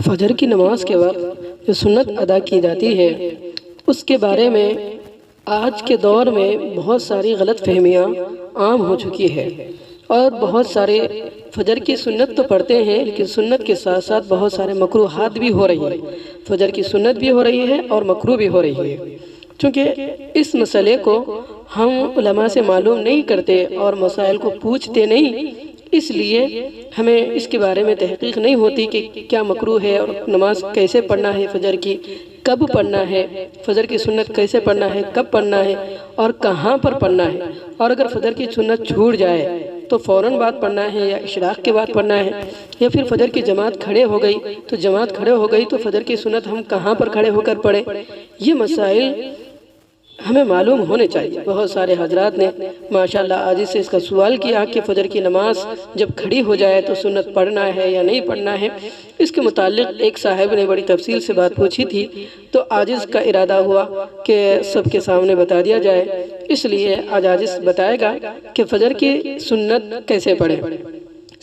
فجر کی نماز کے وقت جو سنت ادا کی جاتی ہے اس کے بارے میں آج کے دور میں بہت ساری غلط فہمیاں عام ہو چکی ہے، اور بہت سارے فجر کی سنت تو پڑھتے ہیں لیکن سنت کے ساتھ ساتھ بہت سارے مکروہات بھی ہو رہی ہیں۔ فجر کی سنت بھی ہو رہی ہے اور مکروہ بھی ہو رہی ہے۔ چونکہ اس مسئلے کو ہم علماء سے معلوم نہیں کرتے اور مسائل کو پوچھتے نہیں، اس لیے ہمیں اس کے بارے میں تحقیق نہیں ہوتی کہ کیا مکروہ ہے اور نماز کیسے پڑھنا ہے، فجر کی کب پڑھنا ہے، فجر کی سنت کیسے پڑھنا ہے، کب پڑھنا ہے اور کہاں پر پڑھنا ہے، اور اگر فجر کی سنت چھوٹ جائے تو فوراً بعد پڑھنا ہے یا اشراق کے بعد پڑھنا ہے، یا پھر فجر کی جماعت کھڑے ہو گئی تو جماعت کھڑے ہو گئی تو فجر کی سنت ہم کہاں پر کھڑے ہو کر پڑھیں۔ یہ مسائل ہمیں معلوم ہونے چاہیے۔ بہت سارے حضرات نے ماشاءاللہ آج سے اس کا سوال کیا کہ فجر کی نماز جب کھڑی ہو جائے تو سنت پڑھنا ہے یا نہیں پڑھنا ہے۔ اس کے متعلق ایک صاحب نے بڑی تفصیل سے بات پوچھی تھی، تو آج اس کا ارادہ ہوا کہ سب کے سامنے بتا دیا جائے، اس لیے آج اس بتائے گا کہ فجر کی سنت کیسے پڑھیں۔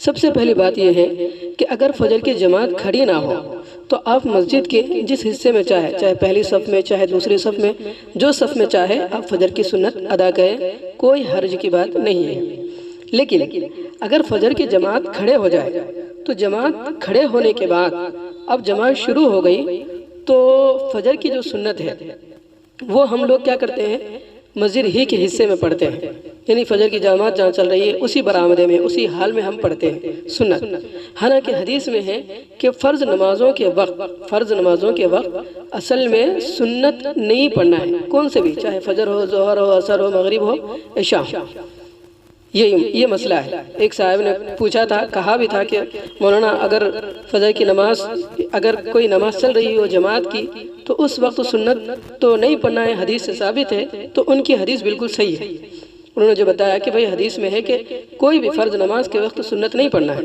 سب سے پہلی بات یہ ہے کہ اگر فجر کی جماعت کھڑی نہ ہو تو آپ مسجد کے جس حصے میں چاہے پہلی صف میں چاہے دوسری صف میں، جو صف میں چاہے آپ فجر کی سنت ادا کریں، کوئی حرج کی بات نہیں ہے۔ لیکن اگر فجر کی جماعت کھڑے ہو جائے تو جماعت کھڑے ہونے کے بعد اب جماعت شروع ہو گئی تو فجر کی جو سنت ہے وہ ہم لوگ کیا کرتے ہیں، مسجد ہی کے حصے میں پڑھتے ہیں، یعنی فجر کی جماعت جہاں چل رہی ہے اسی برآمدے میں اسی حال میں ہم پڑھتے ہیں سنت۔ حالانکہ حدیث میں ہے کہ فرض نمازوں کے وقت اصل میں سنت نہیں پڑھنا ہے، کون سے بھی، چاہے فجر ہو، ظہر ہو، عصر ہو، مغرب ہو، عشاء۔ یہ مسئلہ ہے۔ ایک صاحب نے پوچھا تھا، کہا بھی تھا کہ مولانا اگر فجر کی نماز، اگر کوئی نماز چل رہی ہو جماعت کی تو اس وقت سنت تو نہیں پڑھنا ہے، حدیث سے ثابت ہے، تو ان کی حدیث بالکل صحیح ہے۔ انہوں نے جو بتایا کہ بھئی حدیث میں ہے کہ کوئی بھی فرض نماز کے وقت سنت نہیں پڑھنا ہے،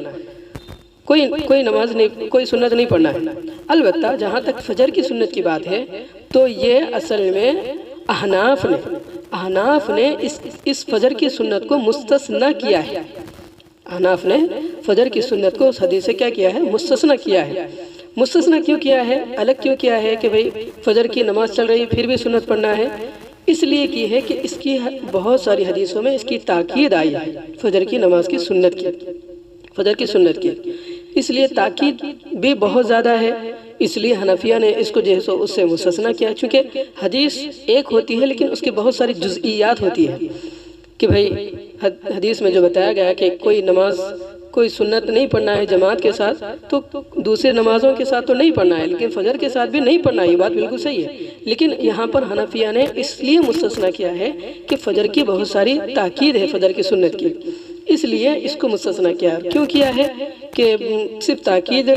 کوئی سنت نہیں پڑھنا ہے۔ البتہ جہاں تک فجر کی سنت کی بات ہے تو یہ اصل میں احناف نے اس فجر کی سنت کو مستثنی کیا ہے۔ احناف نے فجر کی سنت کو اس حدیث سے کیا کیا ہے، مستثنی کیا ہے۔ مستثنی کیوں کیا ہے، الگ کیوں کیا ہے کہ بھئی فجر کی نماز چل رہی پھر بھی سنت پڑھنا ہے؟ اس لیے کی ہے کہ اس کی بہت ساری حدیثوں میں اس کی تاکید آئی ہے، فجر کی نماز کی سنت کی، اس لیے تاکید بھی بہت زیادہ ہے، اس لیے حنفیہ نے اس کو جو ہے سو اس سے مستثنی کیا۔ چونکہ حدیث ایک ہوتی ہے لیکن اس کی بہت ساری جزئیات ہوتی ہے کہ بھئی حدیث میں جو بتایا گیا کہ کوئی سنت نہیں پڑھنا ہے جماعت کے ساتھ، تو دوسرے نمازوں کے ساتھ تو نہیں پڑھنا ہے، لیکن فجر کے ساتھ بھی نہیں پڑھنا ہے، یہ بات بالکل صحیح ہے۔ لیکن یہاں پر حنفیہ نے اس لیے مستثنی کیا ہے کہ فجر کی بہت ساری تاکید ہے فجر کی سنت کی، اس لیے اس کو مستثنی کیا۔ کیوں کیا ہے کہ صرف تاکید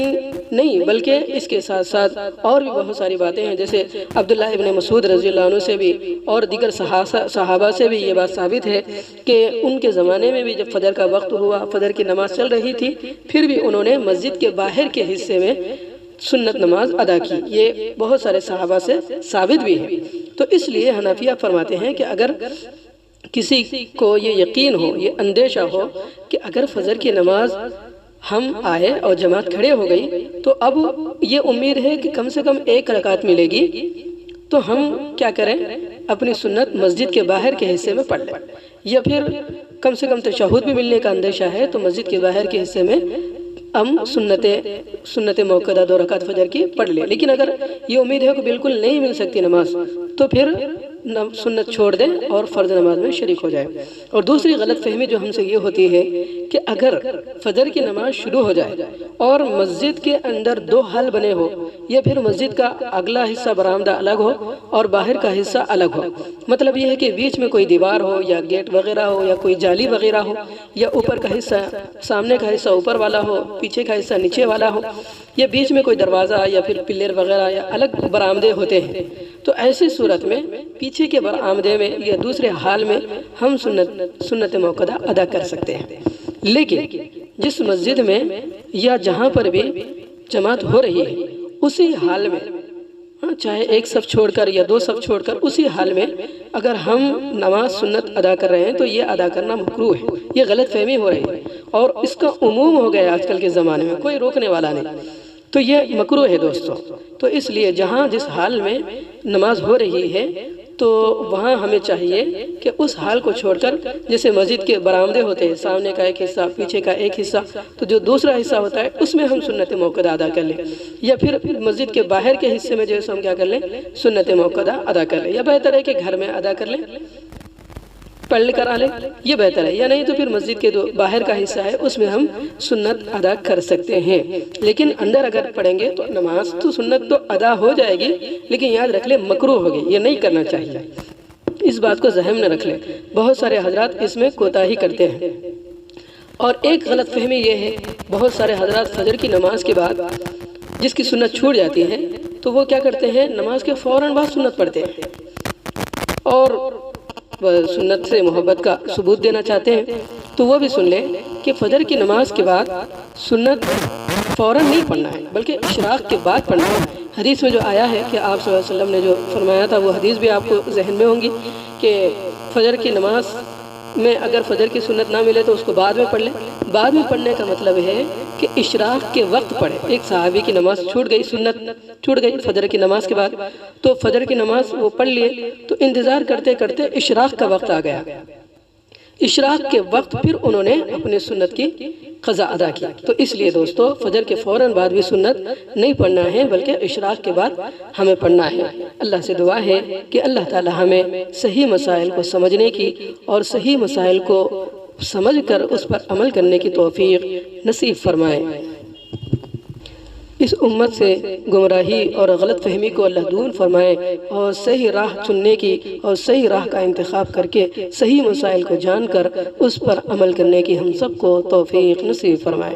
نہیں بلکہ اس کے ساتھ ساتھ اور بھی بہت ساری باتیں ہیں، جیسے عبداللہ ابن مسعود رضی اللہ عنہ سے بھی اور دیگر صحابہ سے بھی یہ بات ثابت ہے کہ ان کے زمانے میں بھی جب فجر کا وقت ہوا، فجر کی نماز چل رہی تھی، پھر بھی انہوں نے مسجد کے باہر کے حصے میں سنت نماز ادا کی، یہ بہت سارے صحابہ سے ثابت بھی ہے۔ تو اس لیے حنفیہ فرماتے ہیں کہ اگر کسی کو یہ یقین ہو، یہ اندیشہ ہو کہ اگر فجر کی نماز ہم آئے اور جماعت کھڑے ہو گئی تو اب یہ امید ہے کہ کم سے کم ایک رکعت ملے گی، تو ہم کیا کریں، اپنی سنت مسجد کے باہر کے حصے میں پڑھ لیں، یا پھر کم سے کم تشہد بھی ملنے کا اندیشہ ہے تو مسجد کے باہر کے حصے میں ہم سنت موقدہ 2 رکعت فجر کی پڑھ لیں۔ لیکن اگر یہ امید ہے کہ بالکل نہیں مل سکتی نماز تو پھر سنت چھوڑ دیں اور فرض نماز میں شریک ہو جائے۔ اور دوسری غلط فہمی جو ہم سے یہ ہوتی ہے کہ اگر فجر کی نماز شروع ہو جائے اور مسجد کے اندر 2 حال بنے ہو، یا پھر مسجد کا اگلا حصہ برآمدہ الگ ہو اور باہر کا حصہ الگ ہو، مطلب یہ ہے کہ بیچ میں کوئی دیوار ہو یا گیٹ وغیرہ ہو یا کوئی جالی وغیرہ ہو، یا اوپر کا حصہ، سامنے کا حصہ اوپر والا ہو، پیچھے کا حصہ نیچے والا ہو، یا بیچ میں کوئی دروازہ یا پھر پلر وغیرہ یا الگ برآمدے ہوتے ہیں، تو ایسی صورت میں پیچھے کے برآمدے میں یا دوسرے حال میں ہم سنت موقدہ ادا کر سکتے ہیں۔ لیکن جس مسجد میں یا جہاں پر بھی جماعت ہو رہی ہے اسی حال میں، چاہے ایک صف چھوڑ کر یا 2 صف چھوڑ کر، اسی حال میں اگر ہم نماز سنت ادا کر رہے ہیں تو یہ ادا کرنا مکروہ ہے، یہ غلط فہمی ہو رہی ہے اور اس کا عموم ہو گیا آج کل کے زمانے میں، کوئی روکنے والا نہیں۔ تو یہ مکروہ ہے دوستو۔ تو اس لیے جہاں جس حال میں نماز ہو رہی ہے تو وہاں ہمیں چاہیے کہ اس حال کو چھوڑ کر، جیسے مسجد کے برآمدے ہوتے ہیں، سامنے کا ایک حصہ، پیچھے کا ایک حصہ، تو جو دوسرا حصہ ہوتا ہے اس میں ہم سنت موقدہ ادا کر لیں، یا پھر مسجد کے باہر کے حصے میں جو ہے ہم کیا کر لیں، سنت موقدہ ادا کر لیں، یا بہتر ہے کہ گھر میں ادا کر لیں، پڑھ کر آ لیں، یہ بہتر ہے، یا نہیں تو پھر مسجد کے جو باہر کا حصہ ہے اس میں ہم سنت ادا کر سکتے ہیں۔ لیکن اندر اگر پڑھیں گے تو نماز تو سنت تو ادا ہو جائے گی، لیکن یاد رکھ لیں مکروہ ہوگی، یہ نہیں کرنا چاہیے، اس بات کو ذہن میں رکھ لیں۔ بہت سارے حضرات اس میں کوتاہی کرتے ہیں، اور ایک غلط فہمی یہ ہے، بہت سارے حضرات فجر کی نماز کے بعد جس کی سنت چھوٹ جاتی ہے تو وہ کیا کرتے ہیں، نماز کے فوراً بعد سنت پڑھتے ہیں، اور سنت سے محبت کا ثبوت دینا چاہتے ہیں۔ تو وہ بھی سن لیں کہ فجر کی نماز کے بعد سنت فوراً نہیں پڑھنا ہے، بلکہ اشراق کے بعد پڑھنا ہے۔ حدیث میں جو آیا ہے کہ آپ صلی اللہ علیہ وسلم نے جو فرمایا تھا، وہ حدیث بھی آپ کو ذہن میں ہوں گی کہ فجر کی نماز میں اگر فجر کی سنت نہ ملے تو اس کو بعد میں پڑھ لیں۔ بعد میں پڑھنے کا مطلب ہے کہ اشراق کے وقت پڑھیں۔ ایک صحابی کی نماز چھوٹ گئی، سنت چھوٹ گئی فجر کی نماز کے بعد، تو فجر کی نماز وہ پڑھ لیے، تو انتظار کرتے کرتے اشراق کا وقت آ گیا، اشراق کے وقت پھر انہوں نے اپنی سنت کی قضا ادا کی۔ تو اس لیے دوستو فجر کے فوراً بعد بھی سنت نہیں پڑھنا ہے، بلکہ اشراق کے بعد ہمیں پڑھنا ہے۔ اللہ سے دعا ہے کہ اللہ تعالی ہمیں صحیح مسائل کو سمجھنے کی اور صحیح مسائل کو سمجھ کر اس پر عمل کرنے کی توفیق نصیب فرمائے۔ اس امت سے گمراہی اور غلط فہمی کو اللہ دور فرمائے، اور صحیح راہ چننے کی اور صحیح راہ کا انتخاب کر کے صحیح مسائل کو جان کر اس پر عمل کرنے کی ہم سب کو توفیق نصیب فرمائے۔